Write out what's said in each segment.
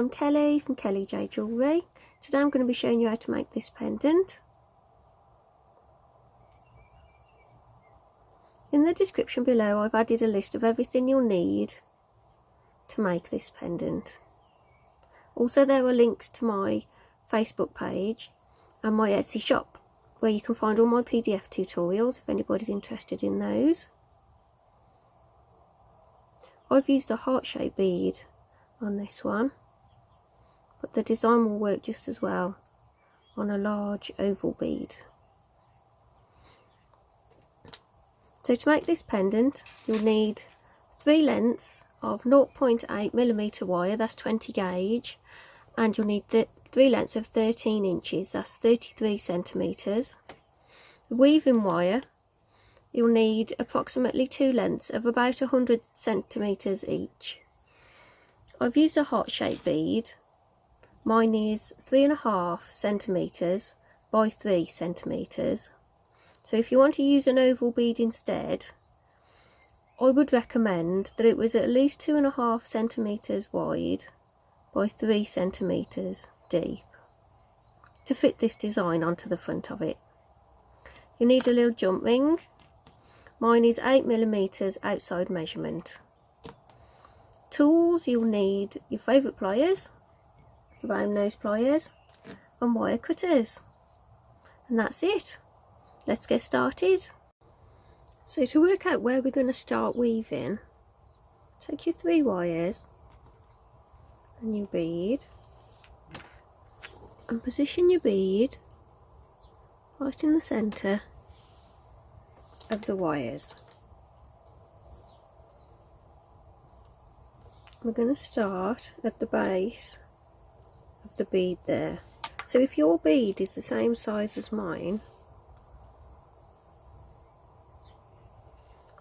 I'm Kelly from Kelly J Jewellery. Today I'm going to be showing you how to make this pendant. In the description below I've added a list of everything you'll need to make this pendant. Also there are links to my Facebook page and my Etsy shop where you can find all my PDF tutorials if anybody's interested in those. I've used a heart-shaped bead on this one, but the design will work just as well on a large oval bead. So to make this pendant you'll need 3 lengths of 0.8mm wire, that's 20 gauge, and you'll need the 3 lengths of 13 inches, that's 33 centimetres. The weaving wire, you'll need approximately 2 lengths of about 100 centimetres each. I've used a heart-shaped bead. Mine is 3.5 centimetres by 3 centimetres. So if you want to use an oval bead instead, I would recommend that it was at least 2.5 centimetres wide by 3 centimetres deep to fit this design onto the front of it. You need a little jump ring. Mine is 8mm outside measurement. Tools, you'll need your favourite pliers, round nose pliers, and wire cutters. And that's it. Let's get started. So to work out where we're going to start weaving, take your 3 wires and your bead and position your bead right in the centre of the wires. We're going to start at the base of the bead there. So if your bead is the same size as mine,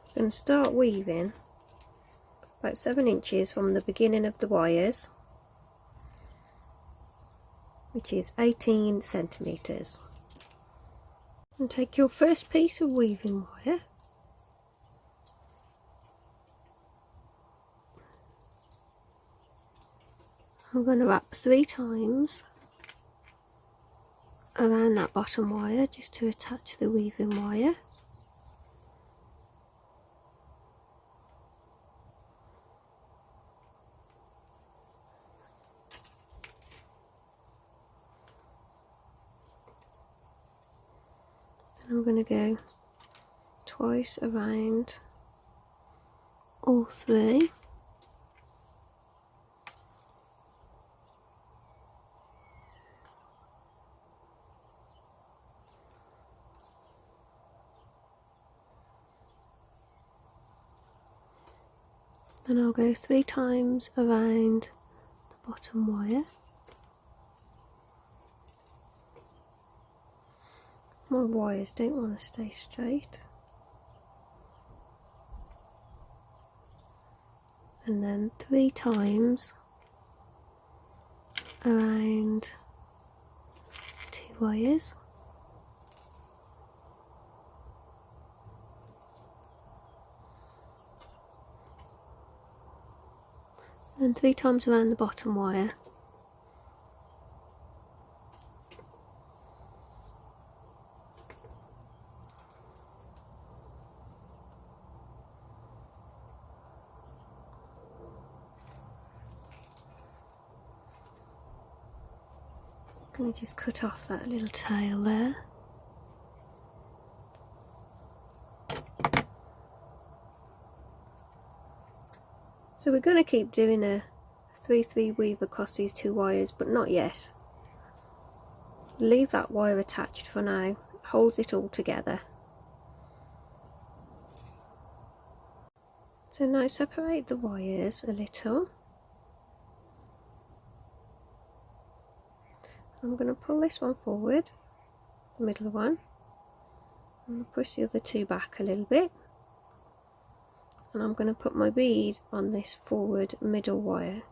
I'm going to start weaving about 7 inches from the beginning of the wires, which is 18 centimetres. And take your first piece of weaving wire I'm going to wrap 3 times around that bottom wire just to attach the weaving wire. And I'm going to go twice around all 3. And I'll go 3 times around the bottom wire. My wires don't want to stay straight. And then 3 times around 2 wires. And 3 times around the bottom wire. I'm going to just cut off that little tail there. So we're going to keep doing a 3-3 weave across these 2 wires, but not yet. Leave that wire attached for now, it holds it all together. So now separate the wires a little. I'm going to pull this one forward, the middle one. I'm going to push the other 2 back a little bit. And I'm going to put my bead on this forward middle wire.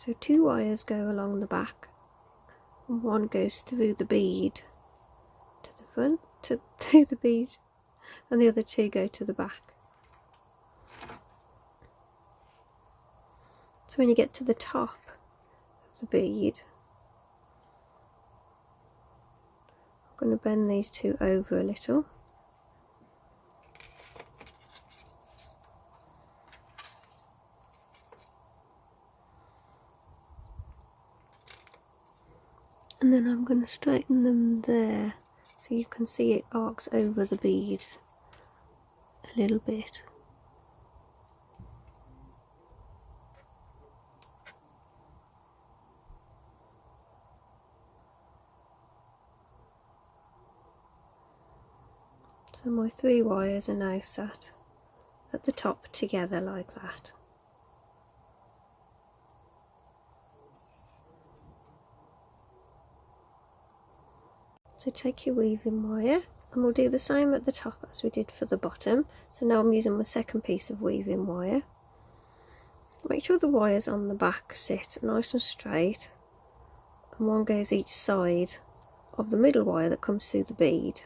So 2 wires go along the back and one goes through the bead to the front, through the bead, and the other 2 go to the back. So when you get to the top of the bead, I'm going to bend these 2 over a little. And then I'm going to straighten them there so you can see it arcs over the bead a little bit. So my 3 wires are now sat at the top together like that. So take your weaving wire, and we'll do the same at the top as we did for the bottom. So now I'm using my second piece of weaving wire. Make sure the wires on the back sit nice and straight, and one goes each side of the middle wire that comes through the bead.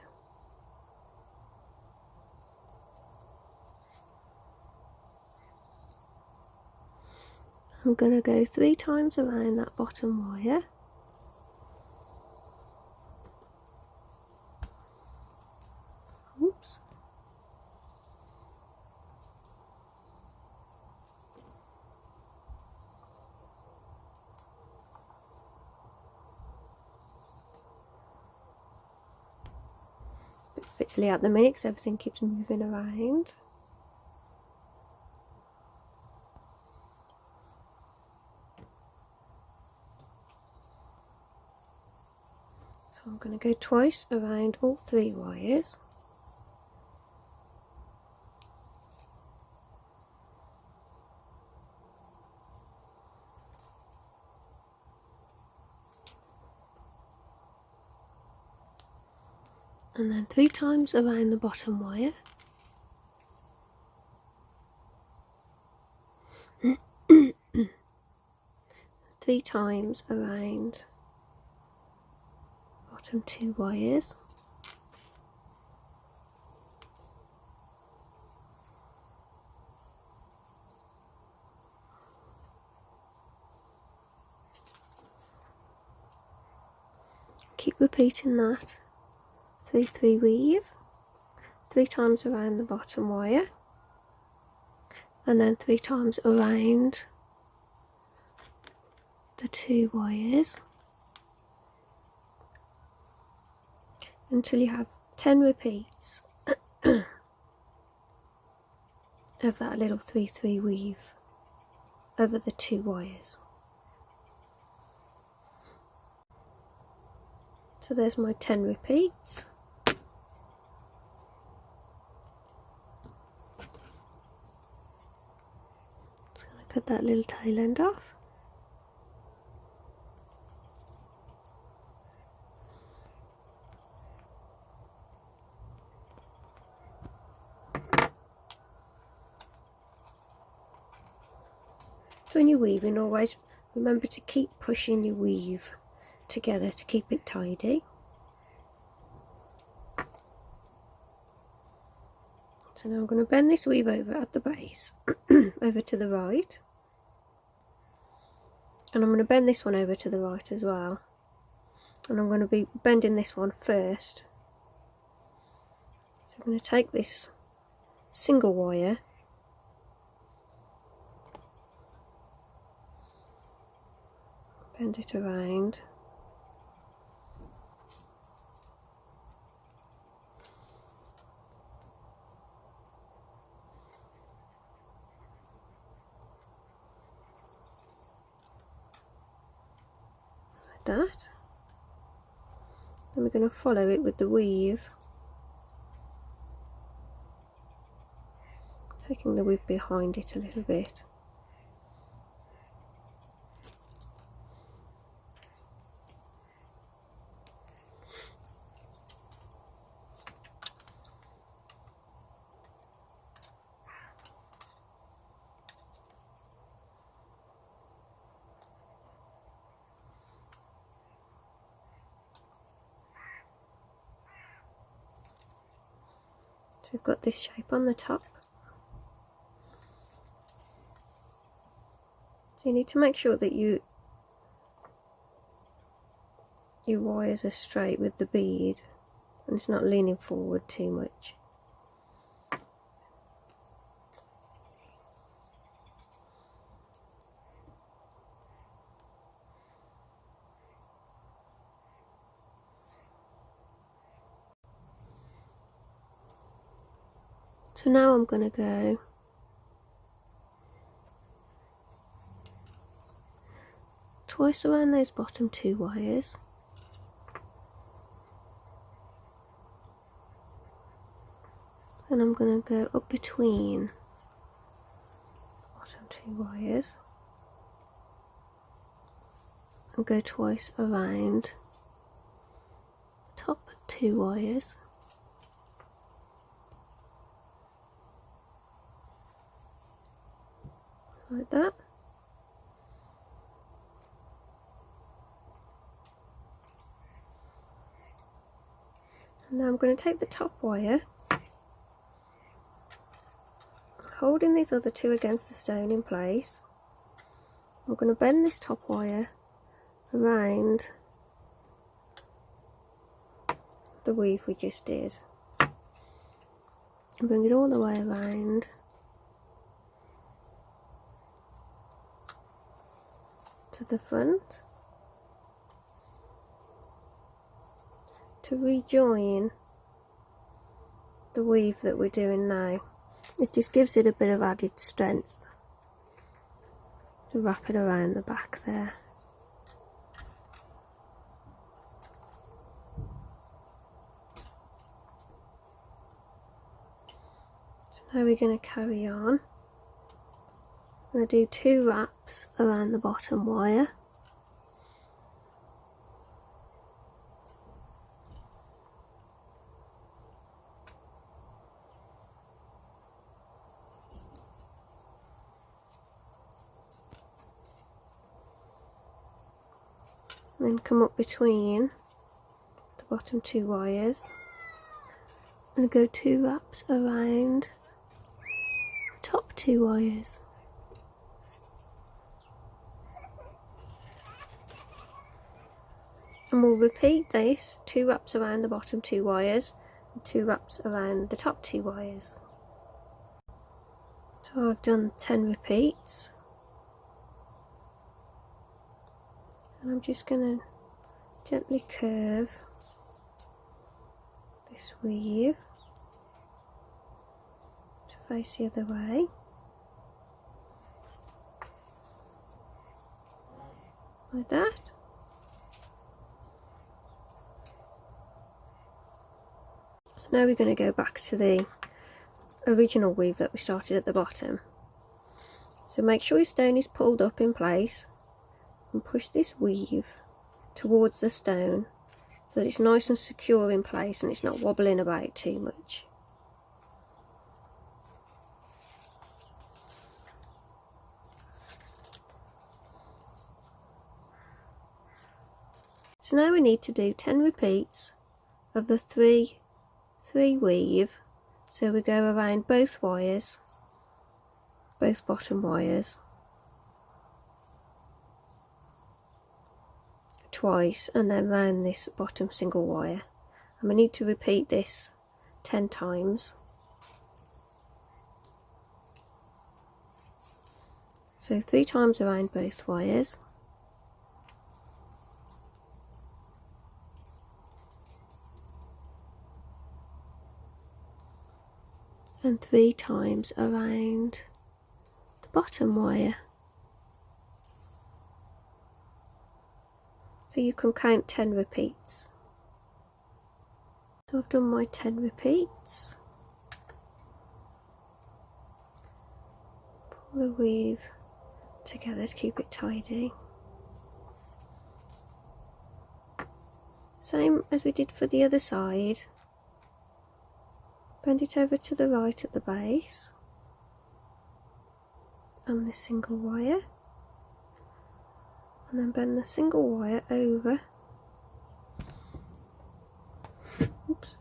I'm going to go 3 times around that bottom wire. Oops. A bit fiddly at the minute because everything keeps moving around. So I'm going to go twice around all 3 wires. And then 3 times around the bottom wire. Three times around bottom 2 wires. Keep repeating that. 3 weave, 3 times around the bottom wire, and then 3 times around the 2 wires until you have 10 repeats of that little 3 weave over the 2 wires. So there's my 10 repeats. Cut that little tail end off. So when you're weaving, always remember to keep pushing your weave together to keep it tidy. So now I'm going to bend this weave over at the base, over to the right. And I'm going to bend this one over to the right as well. And I'm going to be bending this one first. So I'm going to take this single wire, bend it around. That. Then we're going to follow it with the weave, taking the weave behind it a little bit. So we've got this shape on the top. So you need to make sure that your wires are straight with the bead and it's not leaning forward too much. So now I'm going to go twice around those bottom 2 wires, and I'm going to go up between bottom 2 wires and go twice around the top 2 wires. Like that. And now I'm going to take the top wire, holding these other 2 against the stone in place. I'm going to bend this top wire around the weave we just did and bring it all the way around to the front to rejoin the weave that we're doing now. It just gives it a bit of added strength to wrap it around the back there. So now we're going to carry on. I'm going to do 2 wraps around the bottom wire. And then come up between the bottom 2 wires and go 2 wraps around the top 2 wires. And we'll repeat this 2 wraps around the bottom 2 wires and 2 wraps around the top 2 wires. So I've done 10 repeats, and I'm just going to gently curve this weave to face the other way. Like that. So now we're going to go back to the original weave that we started at the bottom. So make sure your stone is pulled up in place and push this weave towards the stone so that it's nice and secure in place and it's not wobbling about too much. So now we need to do 10 repeats of the 3 weave. So we go around both wires, both bottom wires, twice, and then round this bottom single wire. And we need to repeat this 10 times. So 3 times around both wires. And 3 times around the bottom wire. So you can count 10 repeats. So I've done my 10 repeats. Pull the weave together to keep it tidy. Same as we did for the other side. Bend it over to the right at the base and the single wire, and then bend the single wire over. Oops.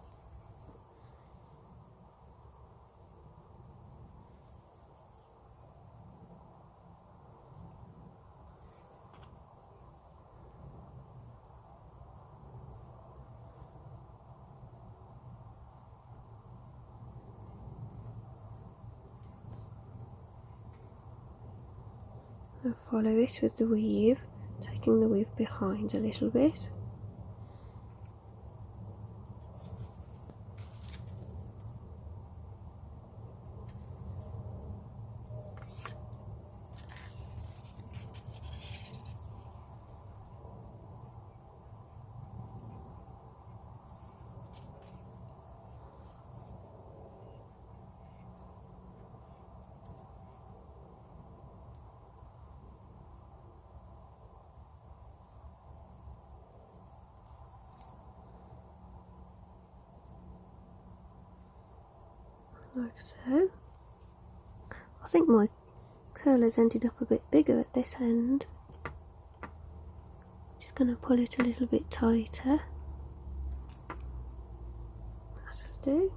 and follow it with the weave, taking the weave behind a little bit. Like so. I think my curler's ended up a bit bigger at this end. Just going to pull it a little bit tighter. That'll do.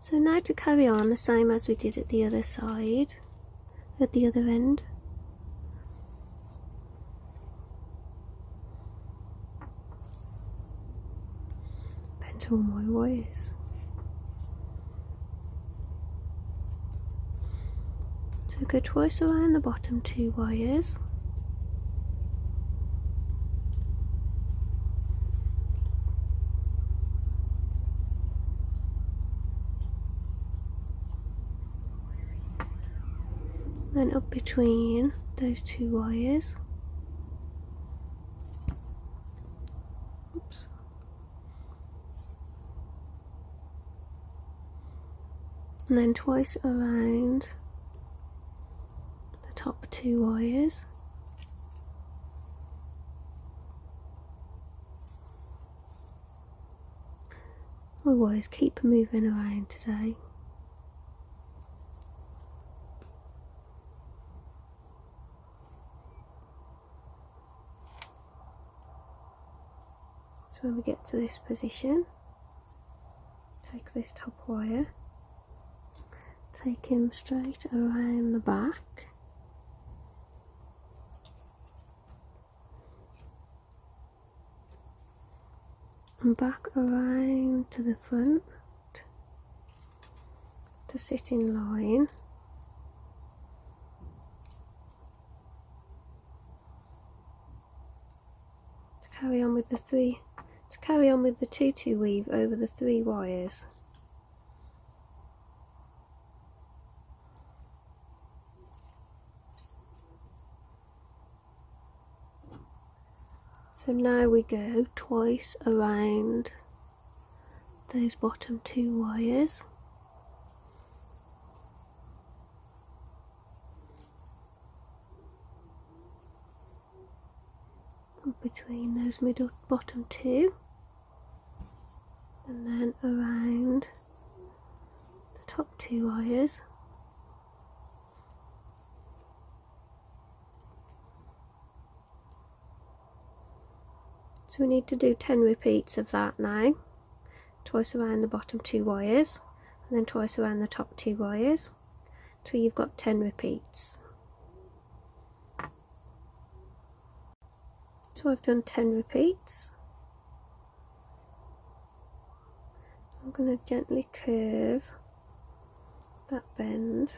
So now to carry on the same as we did at the other side, at the other end. Bent all my wires. So go twice around the bottom 2 wires. Then up between those 2 wires. Oops. And then twice around the top 2 wires. My wires keep moving around today. So when we get to this position, take this top wire, take him straight around the back, and back around to the front to sit in line. To carry on with the 2-2 weave over the 3 wires. So now we go twice around those bottom 2 wires. Between those middle bottom 2, and then around the top 2 wires. So we need to do 10 repeats of that now, twice around the bottom 2 wires and then twice around the top 2 wires till you've got 10 repeats. So I've done 10 repeats. I'm going to gently curve that bend,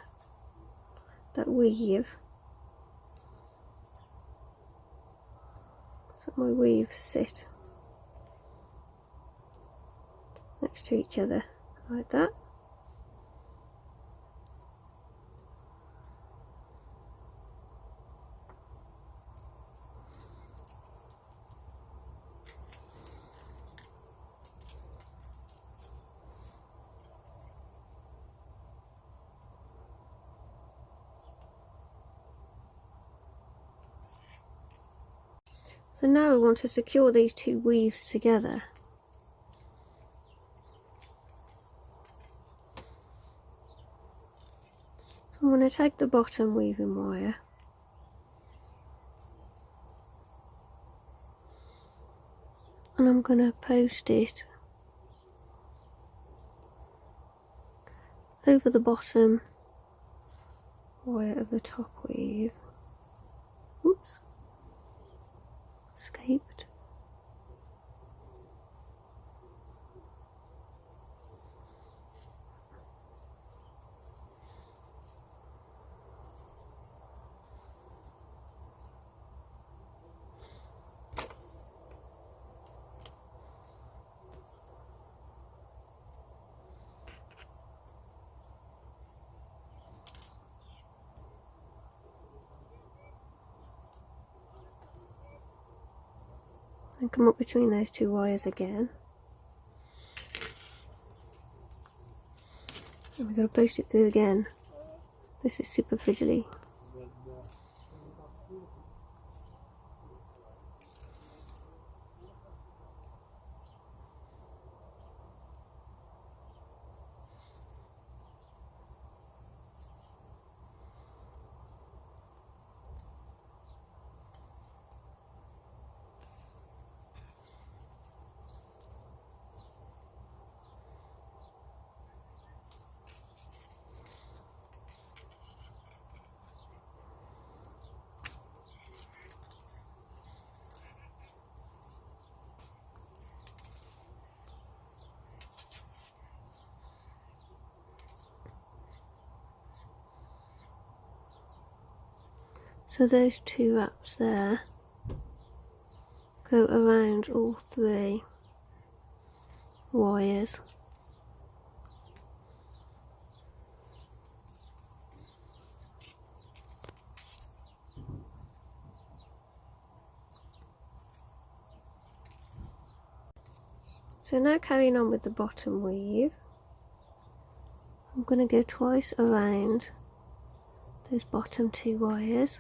that weave, so my weaves sit next to each other like that. So now I want to secure these 2 weaves together. So I'm going to take the bottom weaving wire and I'm going to post it over the bottom wire of the top weave. Oops. Escaped. and come up between those two wires again. And we've got to post it through again. This is super fiddly. So those two wraps there go around all three wires. So now carrying on with the bottom weave, I'm going to go twice around those bottom two wires,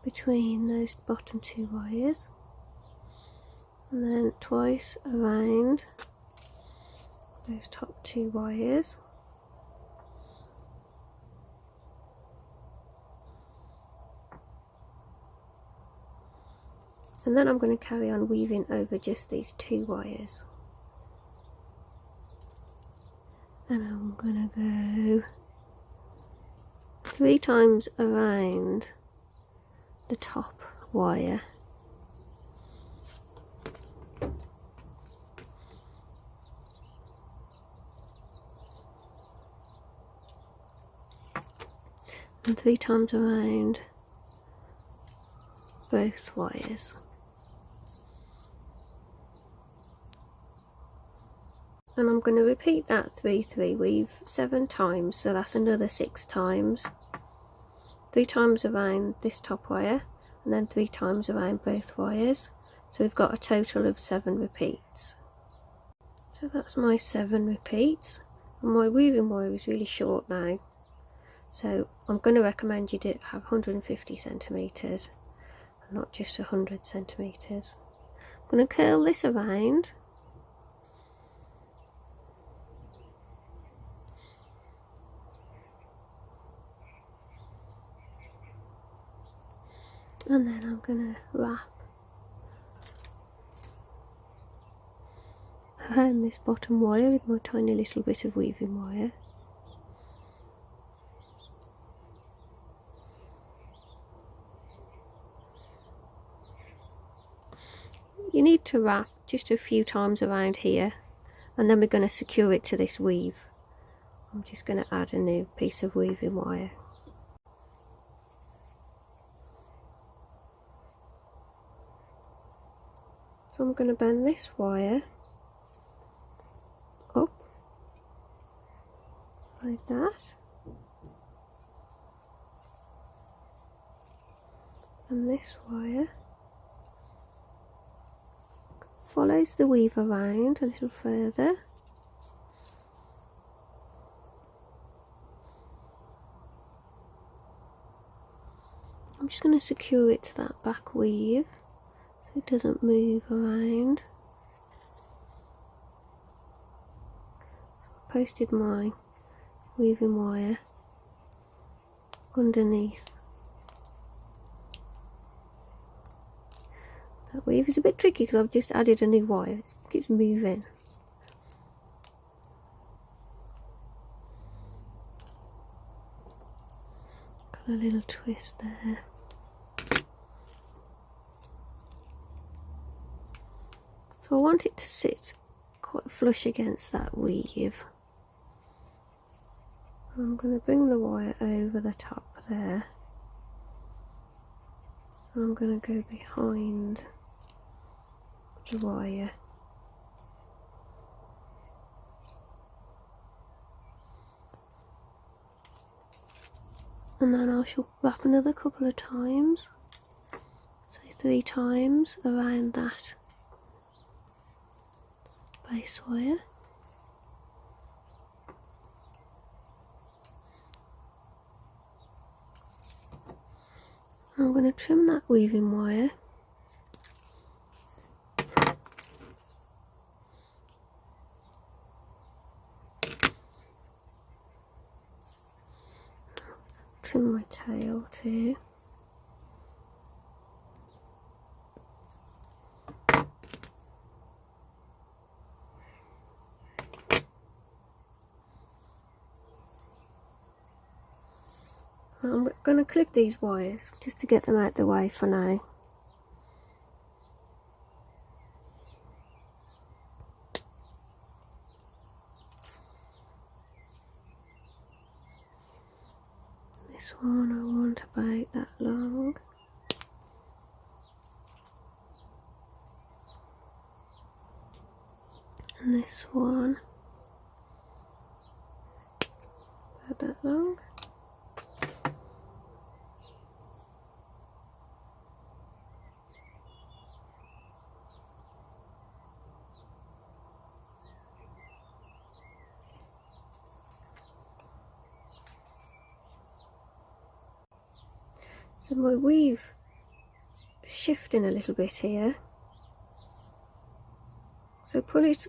between those bottom two wires, and then twice around those top two wires, and then I'm going to carry on weaving over just these two wires, and I'm going to go 3 times around the top wire, and 3 times around both wires. And I'm going to repeat that 3-3 weave 7 times, so that's another 6 times. 3 times around this top wire, and then 3 times around both wires. So we've got a total of 7 repeats. So that's my 7 repeats. And my weaving wire is really short now, so I'm going to recommend you do have 150 centimetres and not just 100 centimetres. I'm going to curl this around. And then I'm going to wrap around this bottom wire with my tiny little bit of weaving wire. You need to wrap just a few times around here, and then we're going to secure it to this weave. I'm just going to add a new piece of weaving wire. So I'm going to bend this wire up like that, and this wire follows the weave around a little further. I'm just going to secure it to that back weave so it doesn't move around. So I posted my weaving wire underneath. That weave is a bit tricky because I've just added a new wire, it keeps moving. Got a little twist there. So I want it to sit quite flush against that weave. I'm going to bring the wire over the top there. I'm going to go behind the wire. And then I shall wrap another couple of times. So 3 times around that base wire. I'm going to trim that weaving wire. Trim my tail too. I'm going to clip these wires just to get them out the way for now. This one I want about that long. And this one about that long. So my weave is shifting a little bit here, so pull it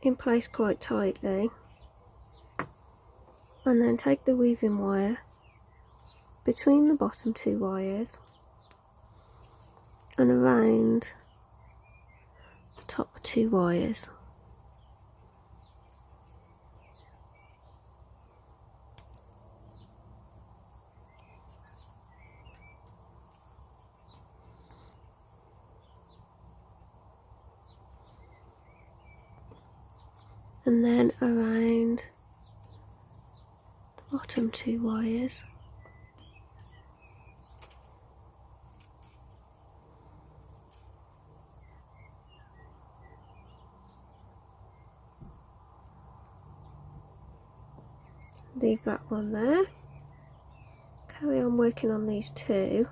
in place quite tightly and then take the weaving wire between the bottom 2 wires and around the top 2 wires. And then around the bottom 2 wires. Leave that one there. Carry on working on these 2.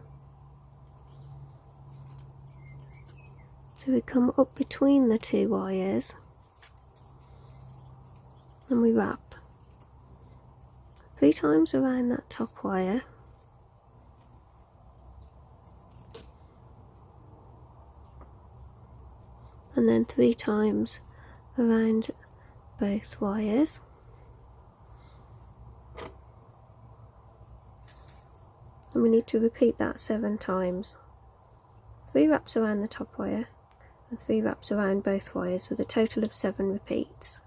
So we come up between the 2 wires. And we wrap 3 times around that top wire, and then 3 times around both wires, and we need to repeat that 7 times. 3 wraps around the top wire and 3 wraps around both wires with a total of 7 repeats.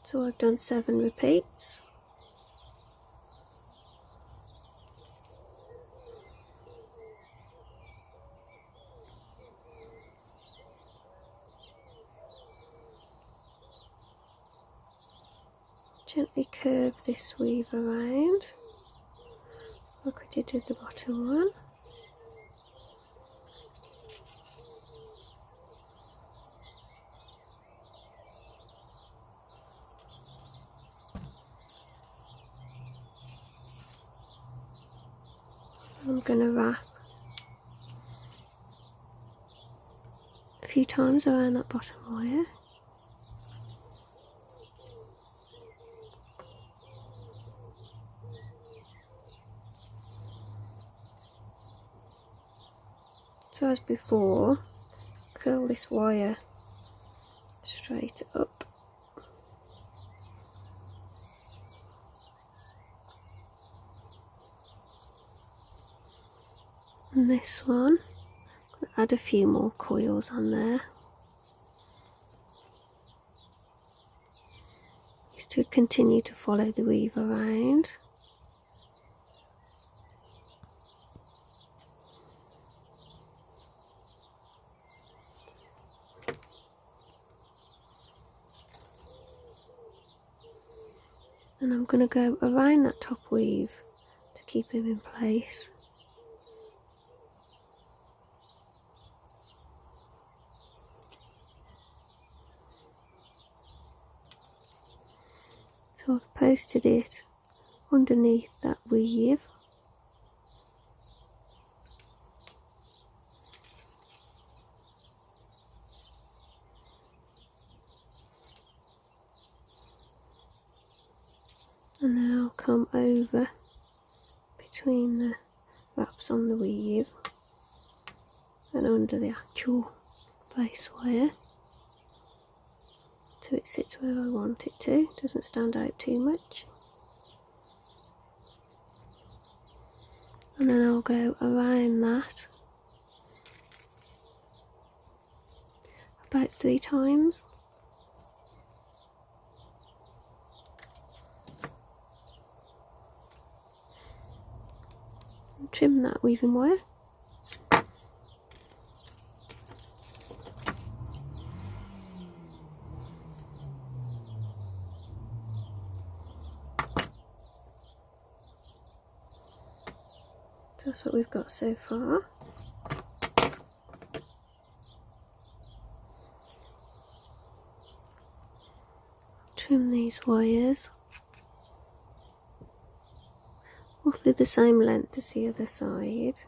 So I've done 7 repeats. Gently curve this weave around, like we did with the bottom one. I'm going to wrap a few times around that bottom wire. So as before, curl this wire straight up. And this one, I'm going to add a few more coils on there, just to continue to follow the weave around. And I'm going to go around that top weave to keep him in place. So I've posted it underneath that weave. come over between the wraps on the weave and under the actual base wire, so it sits where I want it to, doesn't stand out too much. And then I'll go around that about 3 times. And trim that weaving wire. That's what we've got so far. Trim these wires roughly the same length as the other side.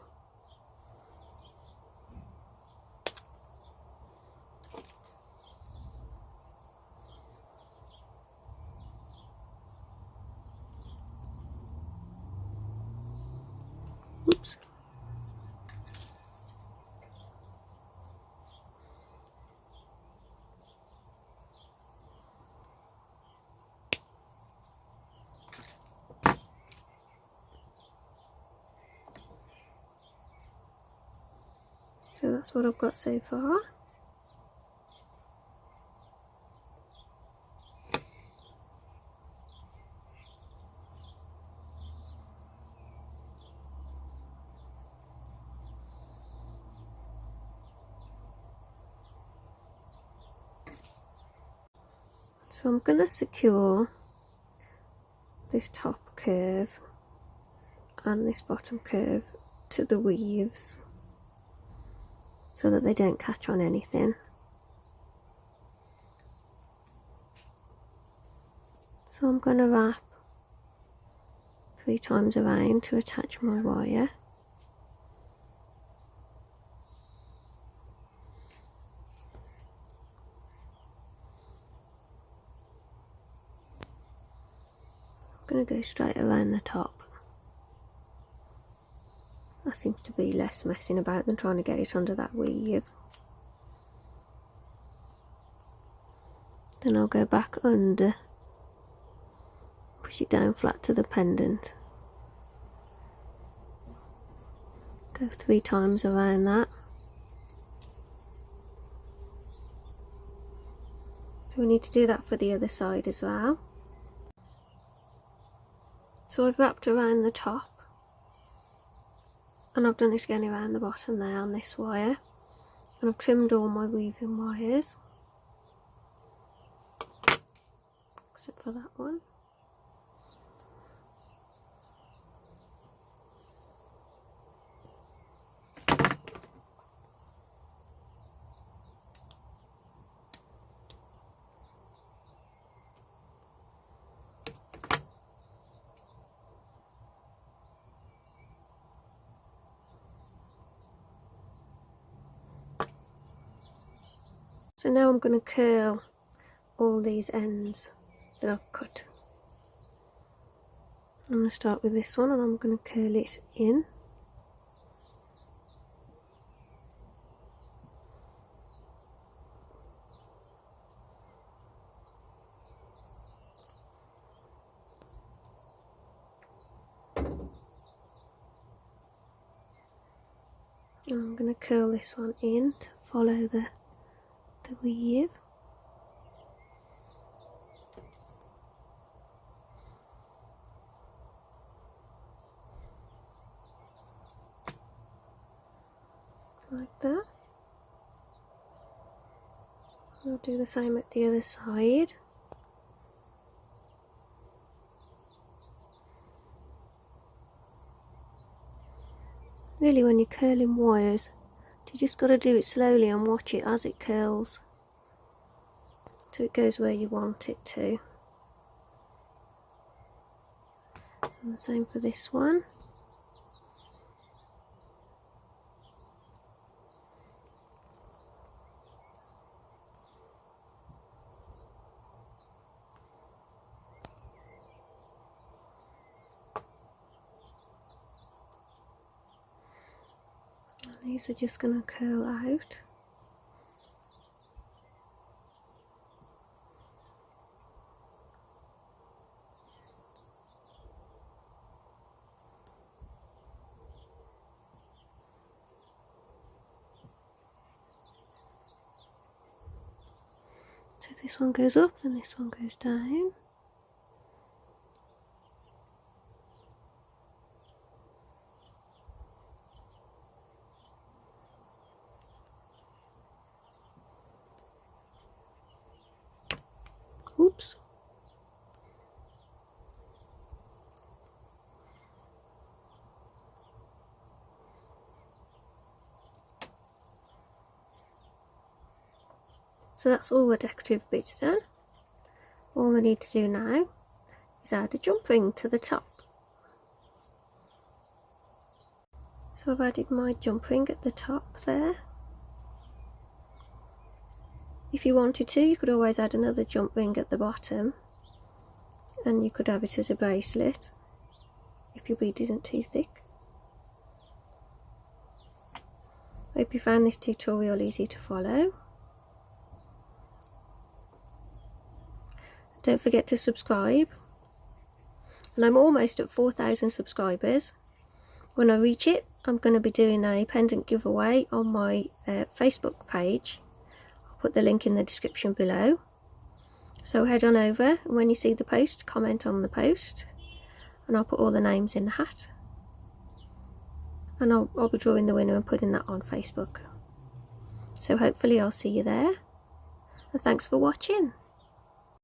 Oops. So that's what I've got so far. So I'm going to secure this top curve and this bottom curve to the weaves so that they don't catch on anything. So I'm going to wrap 3 times around to attach my wire. I'm going to go straight around the top. That seems to be less messing about than trying to get it under that weave. Then I'll go back under, push it down flat to the pendant. Go 3 times around that. So we need to do that for the other side as well. So I've wrapped around the top, and I've done it again around the bottom there on this wire, and I've trimmed all my weaving wires except for that one. So now I'm going to curl all these ends that I've cut. I'm going to start with this one and I'm going to curl it in. And I'm going to curl this one in to follow the weave. Like that. I'll do the same at the other side. Really, when you're curling wires, you just got to do it slowly and watch it as it curls so it goes where you want it to. And the same for this one. These are just going to curl out. So if this one goes up, then this one goes down. Oops. So that's all the decorative bits done. All we need to do now is add a jump ring to the top. So I've added my jump ring at the top there. If you wanted to, you could always add another jump ring at the bottom, and you could have it as a bracelet if your bead isn't too thick. I hope you found this tutorial easy to follow. Don't forget to subscribe, and I'm almost at 4,000 subscribers. When I reach it, I'm going to be doing a pendant giveaway on my Facebook page. Put the link in the description below, so head on over, and when you see the post, comment on the post, and I'll put all the names in the hat, and I'll be drawing the winner and putting that on Facebook. So hopefully I'll see you there, and thanks for watching.